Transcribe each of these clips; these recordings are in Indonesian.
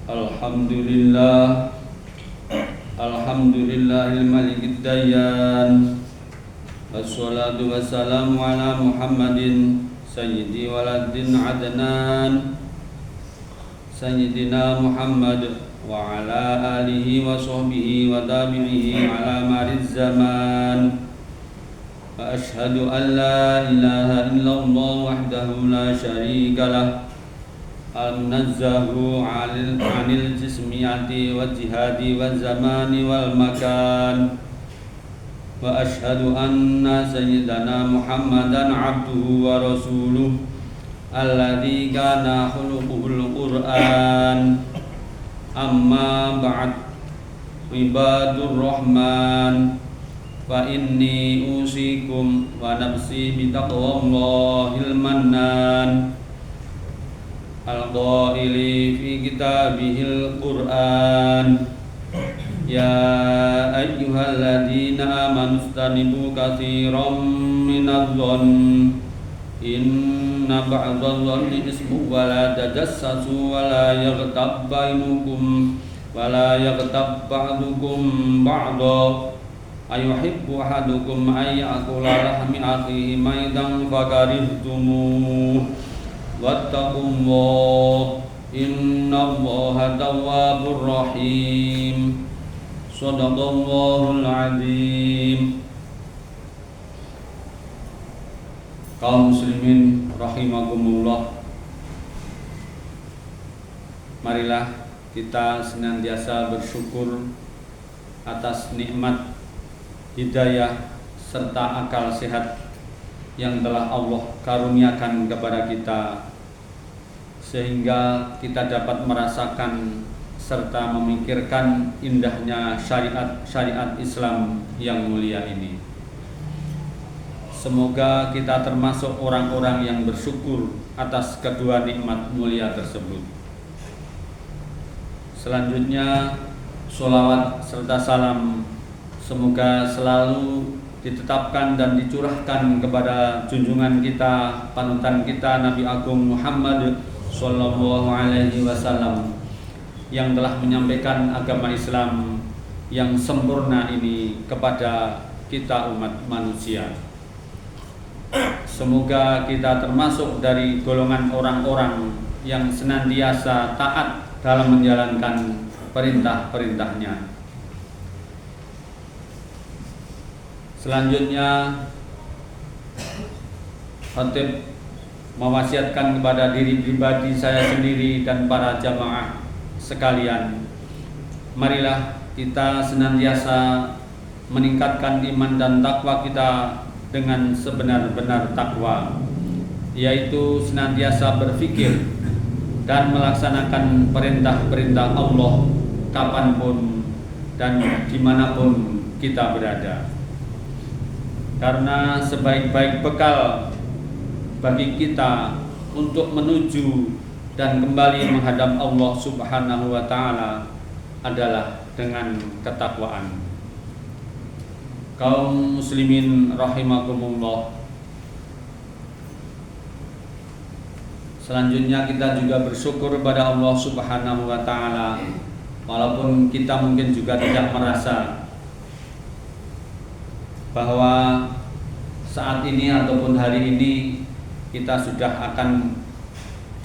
Alhamdulillah, Alhamdulillahil malikid dayyan. Wassalatu wassalamu ala Muhammadin sayyidi waladin adnan, sayyidina Muhammad wa ala alihi wa sahbihi wa tabi'ihi ala mariz zaman. Wa ashhadu an la ilaha illallah wahdahu la syarika lah, al-munazzahu 'anil jismiyati wal jihadi wal zamani wal makan. Wa ashhadu anna sayyidana Muhammadan 'abduhu wa rasuluh alladzi kana khuluquhul Qur'an. Amma ba'd, ibadur rahman, fa inni usikum wa nafsi bitaqwallahil mannan. Al-qaili fi kitabihil Qur'an, ya ayyuhalladzina amanu istanibu katsiran minadh-dhanni inna ba'dadh-dhanni ismun wa la tajassasu wa la yaghtab bainukum wa la yaghtab ba'dukum ba'dha ayuhibbu ahadukum ay ya'kula lahmi akhihi maytan fakarihtumuh. Wattaqullah, innallaha tawwabur rahim. Shadaqallahul azim. Kaum muslimin rahimakumullah, marilah kita senantiasa bersyukur atas nikmat hidayah serta akal sehat yang telah Allah karuniakan kepada kita, sehingga kita dapat merasakan serta memikirkan indahnya syariat Islam yang mulia ini. Semoga kita termasuk orang-orang yang bersyukur atas kedua nikmat mulia tersebut. Selanjutnya, sholawat serta salam semoga selalu ditetapkan dan dicurahkan kepada junjungan kita, panutan kita, Nabi Agung Muhammad Sallallahu Alaihi Wasallam, yang telah menyampaikan agama Islam yang sempurna ini kepada kita umat manusia. Semoga kita termasuk dari golongan orang-orang yang senantiasa taat dalam menjalankan perintah-perintahnya. Selanjutnya, khatib mewasiatkan kepada diri pribadi saya sendiri dan para jamaah sekalian, marilah kita senantiasa meningkatkan iman dan takwa kita dengan sebenar-benar takwa, yaitu senantiasa berfikir dan melaksanakan perintah-perintah Allah kapanpun dan dimanapun kita berada. Karena sebaik-baik bekal bagi kita untuk menuju dan kembali menghadap Allah Subhanahu wa ta'ala adalah dengan ketakwaan. Kaum muslimin rahimakumullah, selanjutnya kita juga bersyukur kepada Allah Subhanahu wa ta'ala, walaupun kita mungkin juga tidak merasa bahwa saat ini ataupun hari ini kita sudah akan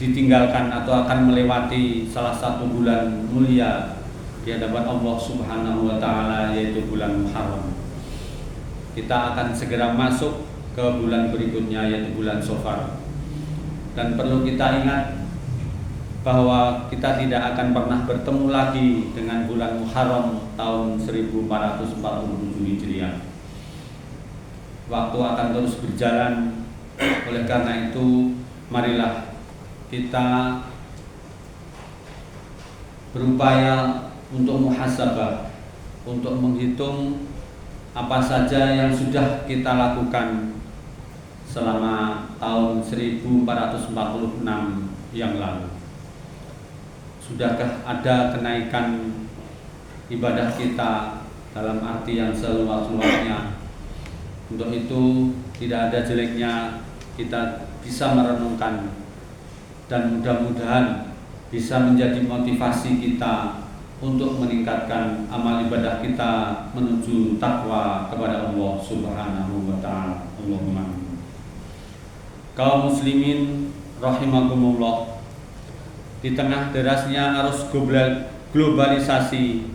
ditinggalkan atau akan melewati salah satu bulan mulia di hadapan Allah Subhanahu wa ta'ala, yaitu bulan Muharram. Kita akan segera masuk ke bulan berikutnya, yaitu bulan Shafar. Dan perlu kita ingat bahwa kita tidak akan pernah bertemu lagi dengan bulan Muharram tahun 1447 Hijriah. Waktu akan terus berjalan. Oleh karena itu, marilah kita berupaya untuk muhasabah, untuk menghitung apa saja yang sudah kita lakukan selama tahun 1446 yang lalu. Sudahkah ada kenaikan ibadah kita dalam arti yang seluas-luasnya? Untuk itu tidak ada jeleknya kita bisa merenungkan, dan mudah-mudahan bisa menjadi motivasi kita untuk meningkatkan amal ibadah kita menuju takwa kepada Allah Subhanahu wa taala. Allahumma amin. Kaum muslimin rahimakumullah, di tengah derasnya arus globalisasi,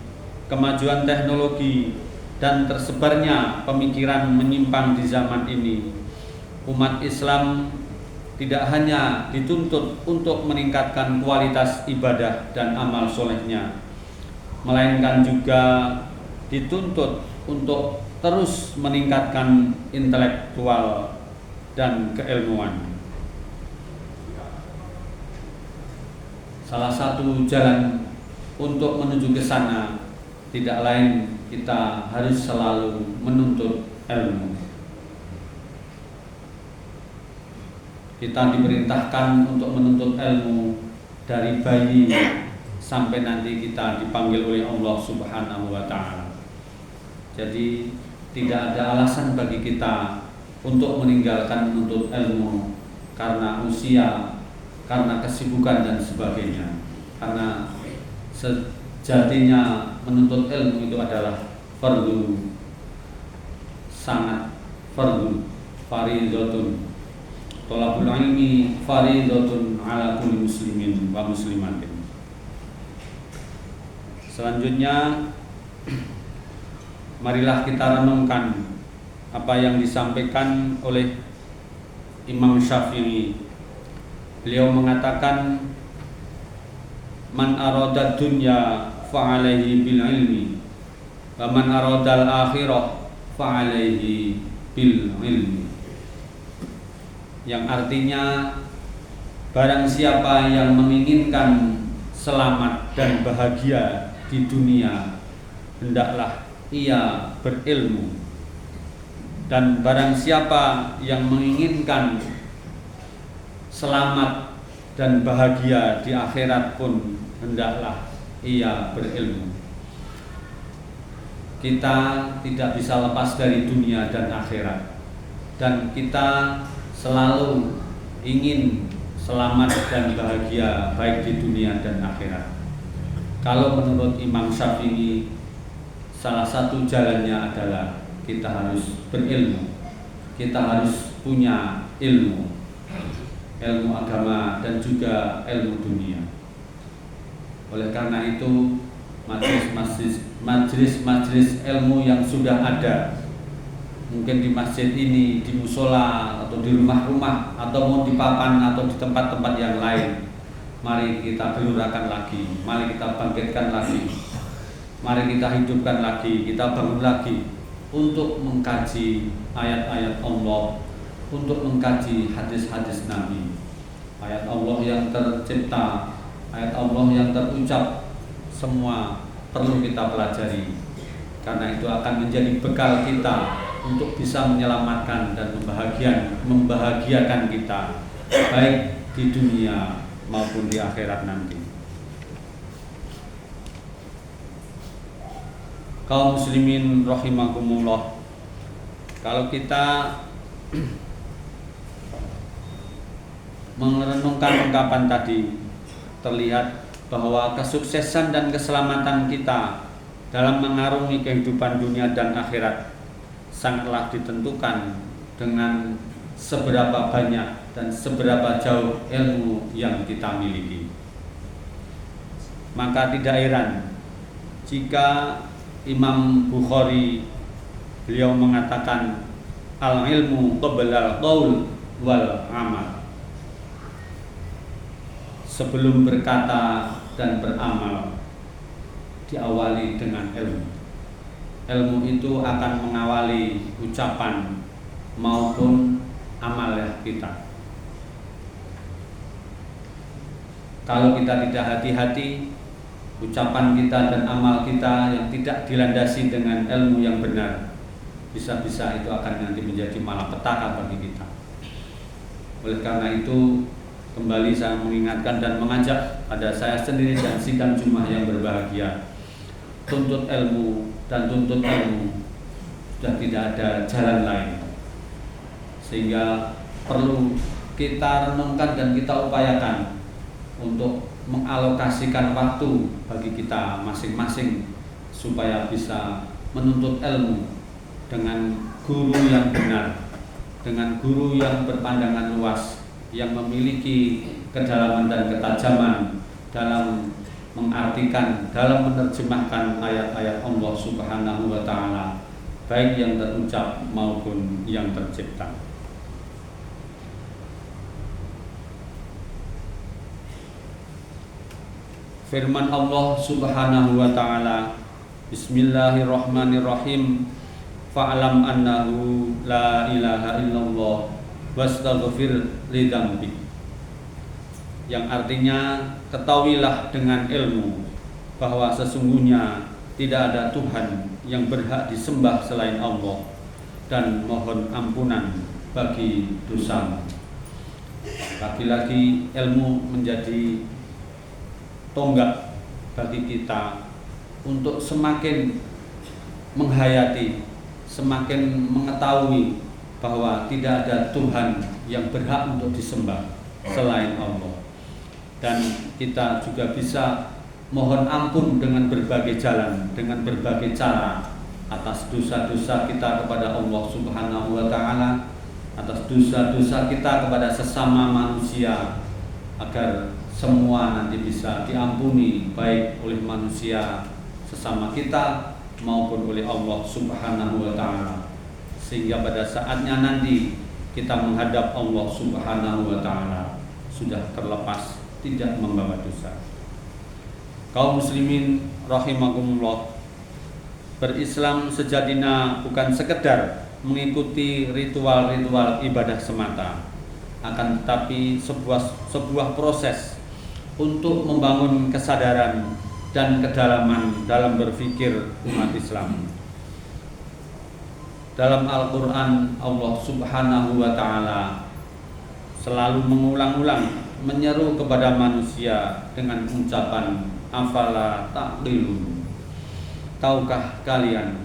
kemajuan teknologi, dan tersebarnya pemikiran menyimpang di zaman ini, umat Islam tidak hanya dituntut untuk meningkatkan kualitas ibadah dan amal solehnya, melainkan juga dituntut untuk terus meningkatkan intelektual dan keilmuan. Salah satu jalan untuk menuju ke sana tidak lain kita harus selalu menuntut ilmu. Kita diperintahkan untuk menuntut ilmu dari bayi sampai nanti kita dipanggil oleh Allah Subhanahu wa taala. Jadi tidak ada alasan bagi kita untuk meninggalkan menuntut ilmu karena usia, karena kesibukan dan sebagainya. Karena sejatinya menuntut ilmu itu adalah fardu, sangat fardu, fardhotun. Thalabul ilmi fardhotun ala kulli muslimin wa muslimatin. Selanjutnya, marilah kita renungkan apa yang disampaikan oleh Imam Syafi'i. Beliau mengatakan, man arada dunya fa'alaihi bil ilmi wa man arada al akhirah fa'alaihi bil ilmi. Yang artinya, barang siapa yang menginginkan selamat dan bahagia di dunia, hendaklah ia berilmu, dan barang siapa yang menginginkan selamat dan bahagia di akhirat pun hendaklah ia berilmu. Kita tidak bisa lepas dari dunia dan akhirat, dan kita selalu ingin selamat dan bahagia baik di dunia dan akhirat. Kalau menurut Imam Syafi'i, salah satu jalannya adalah kita harus berilmu. Kita harus punya ilmu agama dan juga ilmu dunia. Oleh karena itu, majelis ilmu yang sudah ada, mungkin di masjid ini, di musola, atau di rumah-rumah, atau di papan, atau di tempat-tempat yang lain, mari kita gelurakan lagi, mari kita bangkitkan lagi, mari kita hidupkan lagi, kita bangun lagi untuk mengkaji ayat-ayat Allah, untuk mengkaji hadis-hadis Nabi. Ayat Allah yang tercipta, ayat Allah yang terucap, semua perlu kita pelajari, karena itu akan menjadi bekal kita untuk bisa menyelamatkan dan membahagiakan kita baik di dunia maupun di akhirat nanti. Kaum muslimin rahimakumullah, kalau kita merenungkan ungkapan tadi, terlihat bahwa kesuksesan dan keselamatan kita dalam mengarungi kehidupan dunia dan akhirat sangatlah ditentukan dengan seberapa banyak dan seberapa jauh ilmu yang kita miliki. Maka tidak heran jika Imam Bukhari beliau mengatakan al-ilmu qabla al-qaul wal amal. Sebelum berkata dan beramal, diawali dengan ilmu. Ilmu itu akan mengawali ucapan maupun amal kita. Kalau kita tidak hati-hati, ucapan kita dan amal kita yang tidak dilandasi dengan ilmu yang benar, bisa-bisa itu akan nanti menjadi malapetaka bagi kita. Oleh karena itu, kembali saya mengingatkan dan mengajak pada saya sendiri dan sidang Jumat yang berbahagia, tuntut ilmu dan tuntut ilmu, sudah tidak ada jalan lain. Sehingga perlu kita renungkan dan kita upayakan untuk mengalokasikan waktu bagi kita masing-masing supaya bisa menuntut ilmu dengan guru yang benar, dengan guru yang berpandangan luas, yang memiliki kedalaman dan ketajaman dalam mengartikan, dalam menerjemahkan ayat-ayat Allah Subhanahu wa Ta'ala, baik yang terucap maupun yang tercipta. Firman Allah Subhanahu wa Ta'ala, Bismillahirrahmanirrahim, fa'lam annahu la ilaha illallah wastaghfir lidzambik. Yang artinya, ketahuilah dengan ilmu bahwa sesungguhnya tidak ada Tuhan yang berhak disembah selain Allah, dan mohon ampunan bagi dosamu. Lagi-lagi ilmu menjadi tonggak bagi kita untuk semakin menghayati, semakin mengetahui bahwa tidak ada Tuhan yang berhak untuk disembah selain Allah. Dan kita juga bisa mohon ampun dengan berbagai jalan, dengan berbagai cara atas dosa-dosa kita kepada Allah Subhanahu wa Ta'ala, atas dosa-dosa kita kepada sesama manusia, agar semua nanti bisa diampuni baik oleh manusia sesama kita maupun oleh Allah Subhanahu wa Ta'ala, sehingga pada saatnya nanti kita menghadap Allah Subhanahu wa Ta'ala sudah terlepas, tidak membawa dosa. Kaum muslimin rahimakumullah, berislam sejatinya bukan sekedar mengikuti ritual-ritual ibadah semata, akan tetapi sebuah proses untuk membangun kesadaran dan kedalaman dalam berpikir umat Islam. Dalam Al-Quran, Allah Subhanahu wa Ta'ala selalu mengulang-ulang menyeru kepada manusia dengan ucapan afala taqilun. Tahukah kalian?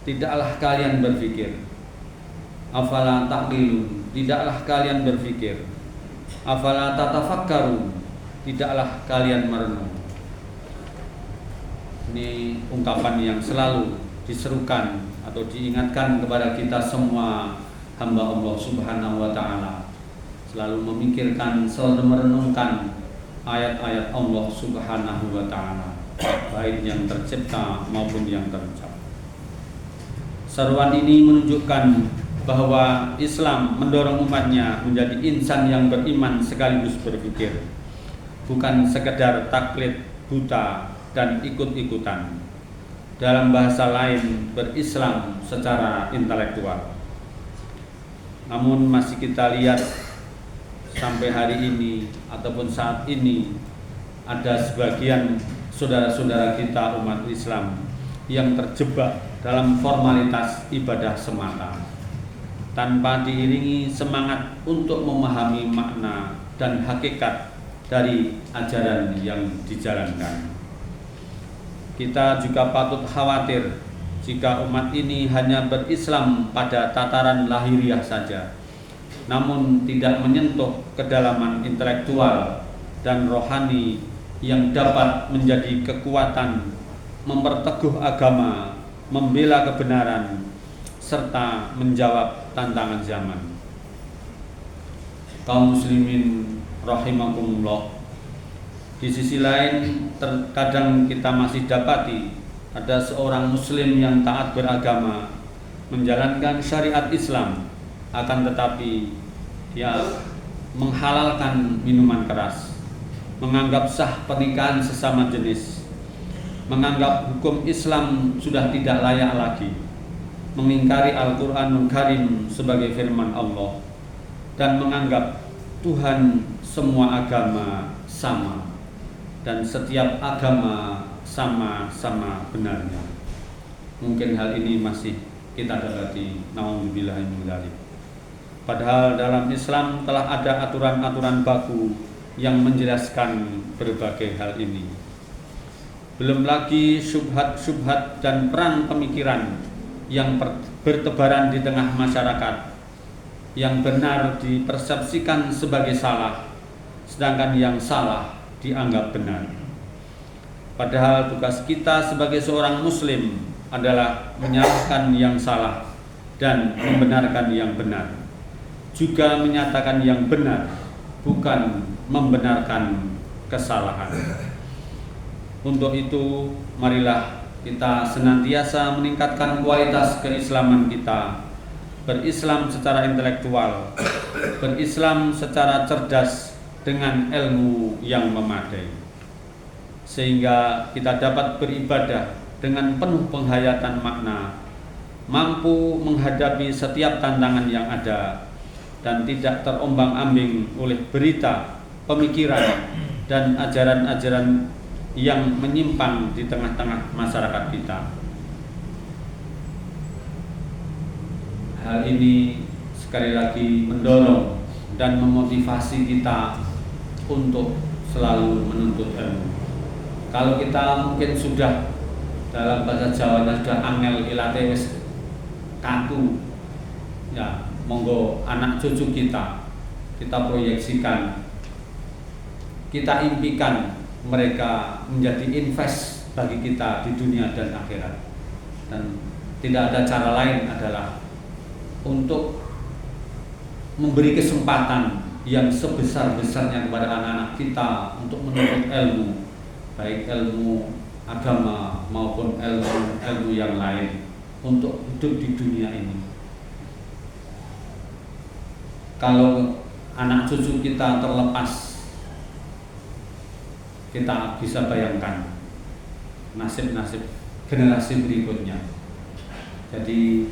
Tidaklah kalian berpikir? Afala taqilun, tidaklah kalian berpikir? Afala tatafakkarun, tidaklah kalian merenung? Ini ungkapan yang selalu diserukan atau diingatkan kepada kita semua hamba Allah Subhanahu wa Ta'ala, selalu memikirkan, selalu merenungkan ayat-ayat Allah Subhanahu wa Ta'ala, baik yang tercipta maupun yang terucap. Seruan ini menunjukkan bahwa Islam mendorong umatnya menjadi insan yang beriman sekaligus berpikir, bukan sekedar taklid buta dan ikut-ikutan. Dalam bahasa lain, berislam secara intelektual. Namun masih kita lihat sampai hari ini ataupun saat ini, ada sebagian saudara-saudara kita umat Islam yang terjebak dalam formalitas ibadah semata, tanpa diiringi semangat untuk memahami makna dan hakikat dari ajaran yang dijalankan. Kita juga patut khawatir jika umat ini hanya berislam pada tataran lahiriah saja, namun tidak menyentuh kedalaman intelektual dan rohani yang dapat menjadi kekuatan memperteguh agama, membela kebenaran, serta menjawab tantangan zaman. Kaum muslimin rahimakumullah, di sisi lain terkadang kita masih dapati ada seorang muslim yang taat beragama, menjalankan syariat Islam, akan tetapi dia menghalalkan minuman keras, menganggap sah pernikahan sesama jenis, menganggap hukum Islam sudah tidak layak lagi, mengingkari Al-Quranul Karim sebagai firman Allah, dan menganggap Tuhan semua agama sama dan setiap agama sama-sama benarnya. Mungkin hal ini masih kita dapati, naudzubillah min dzalik. Padahal dalam Islam telah ada aturan-aturan baku yang menjelaskan berbagai hal ini. Belum lagi syubhat-syubhat dan perang pemikiran yang bertebaran di tengah masyarakat. Yang benar dipersepsikan sebagai salah, sedangkan yang salah dianggap benar. Padahal tugas kita sebagai seorang muslim adalah menyalahkan yang salah dan membenarkan yang benar, juga menyatakan yang benar, bukan membenarkan kesalahan. Untuk itu, marilah kita senantiasa meningkatkan kualitas keislaman kita, berislam secara intelektual, berislam secara cerdas dengan ilmu yang memadai, sehingga kita dapat beribadah dengan penuh penghayatan makna, mampu menghadapi setiap tantangan yang ada, dan tidak terombang-ambing oleh berita, pemikiran, dan ajaran-ajaran yang menyimpang di tengah-tengah masyarakat kita. Hal ini sekali lagi mendorong dan memotivasi kita untuk selalu menuntut ilmu. Kalau kita mungkin sudah, dalam bahasa Jawa sudah angel ilate wis kaku, ya monggo anak cucu kita proyeksikan, kita impikan mereka menjadi invest bagi kita di dunia dan akhirat. Dan tidak ada cara lain adalah untuk memberi kesempatan yang sebesar-besarnya kepada anak-anak kita untuk menuntut ilmu, baik ilmu agama maupun ilmu yang lain, untuk hidup di dunia ini. Kalau anak cucu kita terlepas, kita bisa bayangkan nasib-nasib generasi berikutnya. Jadi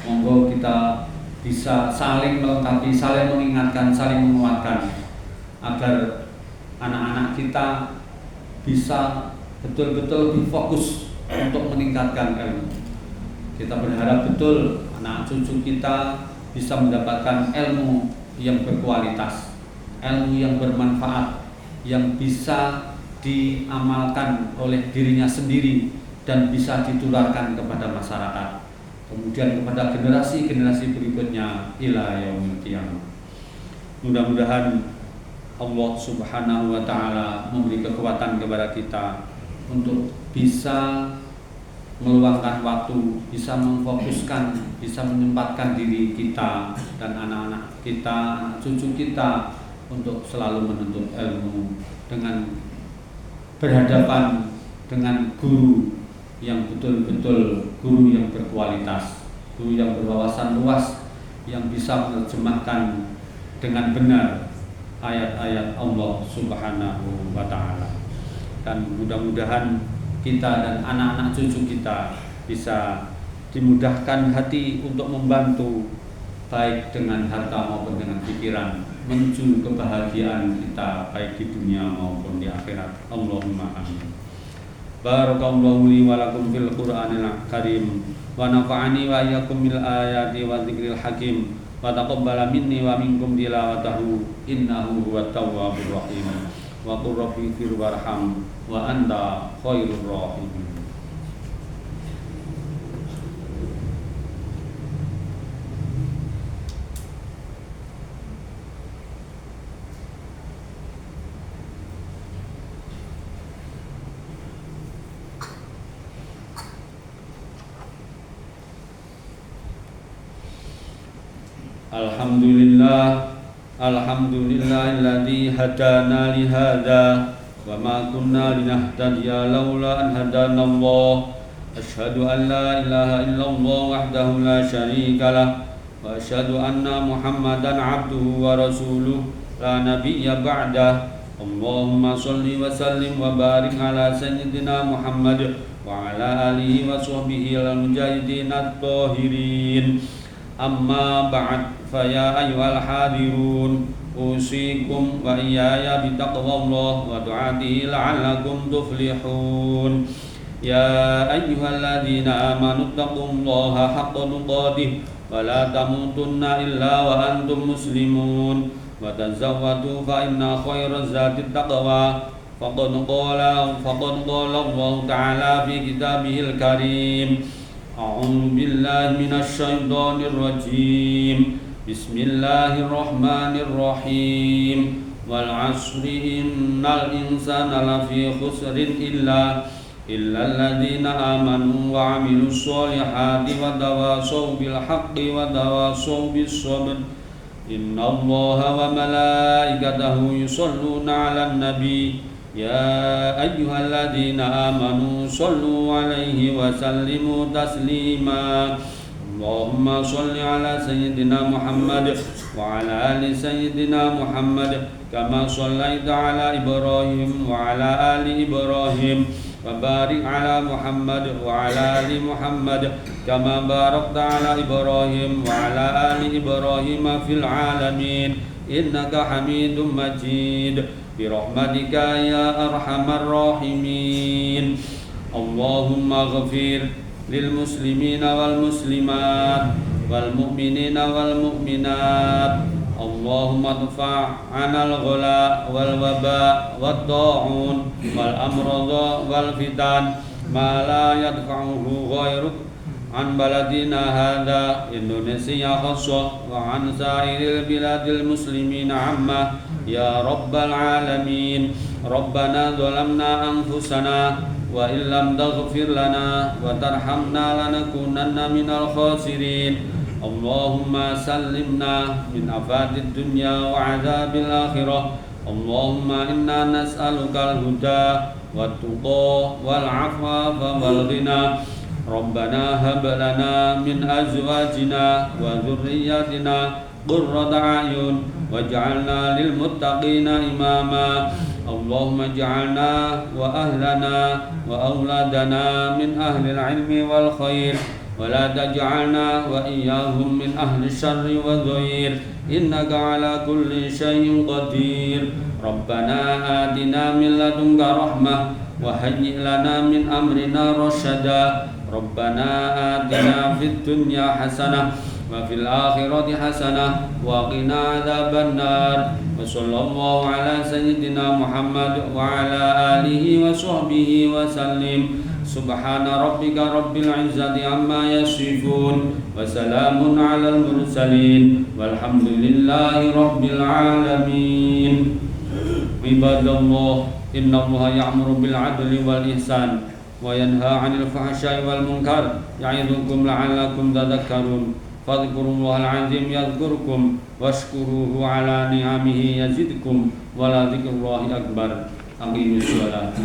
monggo kita bisa saling melengkapi, saling mengingatkan, saling menguatkan, agar anak-anak kita bisa betul-betul lebih fokus untuk meningkatkan ilmu. Kita berharap betul anak cucu kita bisa mendapatkan ilmu yang berkualitas, ilmu yang bermanfaat, yang bisa diamalkan oleh dirinya sendiri dan bisa ditularkan kepada masyarakat, kemudian kepada generasi-generasi berikutnya ila yaumil qiyamah. Mudah-mudahan Allah Subhanahu wa taala memberi kekuatan kepada kita untuk bisa meluangkan waktu, bisa memfokuskan, bisa menyempatkan diri kita dan anak-anak kita, anak cucu kita untuk selalu menuntut ilmu dengan berhadapan dengan guru yang betul-betul guru yang berkualitas, guru yang berwawasan luas, yang bisa menerjemahkan dengan benar ayat-ayat Allah Subhanahu wa taala. Dan mudah-mudahan kita dan anak-anak cucu kita bisa dimudahkan hati untuk membantu, baik dengan harta maupun dengan pikiran, menuju kebahagiaan kita baik di dunia maupun di akhirat. Allahumma amin. Barakallahu li wa lakum fil Qur'anil Karim wa nafa'ani wa iyyakum bil ayati wa dzikril hakim wa taqabbala minni wa minkum tilawatahu innahu huwat tawwabur rahim. Wa qur rabbi fir warham wa anta khairur rahimin. Alhamdulillahilladzi hadana li hadza wa ma kunna linahtadiya laula an hadanallah. Asyhadu an la ilaha illallah wahdahu la syarika lah wa asyhadu anna Muhammadan abduhu wa rasuluh la nabiyya ba'dah. Allahumma shalli wa sallim wa barik ala sayyidina Muhammad wa ala alihi wa sahbihi al-mujahidin at-tahirin. Amma ba'd, faya ayyuhal hadirun, usikum wa iyaya bitaqwallah wa du'atihi la'allakum tuflihun. Ya ayyuhalladzina amanu taqullaha haqqa tuqatih wa la tamutunna illa wa antum muslimun wa tazawwadu fa inna khairaz zadi taqwa. Faqad qala Allah ta'ala fi kitabihil karim. A'udzu billahi minasy syaithanir rajim. Bismillahirrahmanirrahim. wal 'ashri innal insana lafi khusrin illa alladziina aamanu wa 'amilus sholihati wa tawashaw bil haqqi wa tawashaw bis sabr. Innallaha wa malaikatahu yusholluna 'alan nabi ya ayyuhalladzina amanu shollu 'alaihi wa sallimu taslima. Allahumma sholli 'ala sayyidina Muhammad wa 'ala ali sayyidina Muhammad kama shallaita 'ala Ibrahim wa 'ala ali Ibrahim wa barik 'ala Muhammad wa 'ala ali Muhammad kama barakta 'ala Ibrahim wa 'ala ali Ibrahim fil 'alamin innaka Hamidum Majid bi rahmatika ya arhamar rahimin. Allahumma ighfir lil muslimina wal muslimat wal mu'minina wal mu'minat. Allahumma dfa' 'anal ghala wal waba wat ta'un wal amradha wal fitan ma la yadfa'uhu ghairuk an baladina hadha Indonesia khassah wa an sa'iril biladil muslimina amma ya rabbal alamin. Rabbana zalamna anfusana wa illam taghfir lana wa tarhamna lanakunanna minal khasirin. Allahumma sallimna min afadid dunya wa azabil akhirah. Allahumma inna nas'aluka al-huda wat tuqa wal afafa wal ghina. Rabbana hab lana min azwajina wa dhurriyyatina qurrata a'yun waj'alna lil muttaqina imama. Allahumma ij'alna wa ahlana wa auladana min ahli al-ilmi wal khair wa la taj'alna wa iyyahum min ahli syarri wa dhair innaka ala kulli syai'in qadir. Rabbana atina min ladunka rahmah wa hayyi' lana min amrina rasyada. Rabbana atina fid dunya hasanah wa fil akhirati hasanah wa qina adzabannar. Wa sallallahu ala sayyidina Muhammad wa ala alihi wa sahbihi wa sallim. Subhana rabbika rabbil izzati amma yasifun wa salamun alal mursalin walhamdulillahi rabbil alamin. Ibadallah, innallaha ya'muru bil 'adli wal ihsan wa yanha 'anil fahsya'i wal munkar ya'idzukum la'allakum tadhakkarun. Fadhkurullahal 'azim yadhkurkum washkuruhu 'ala ni'amihi yazidkum wa la dzikrullahi akbar. Aqimus shalah.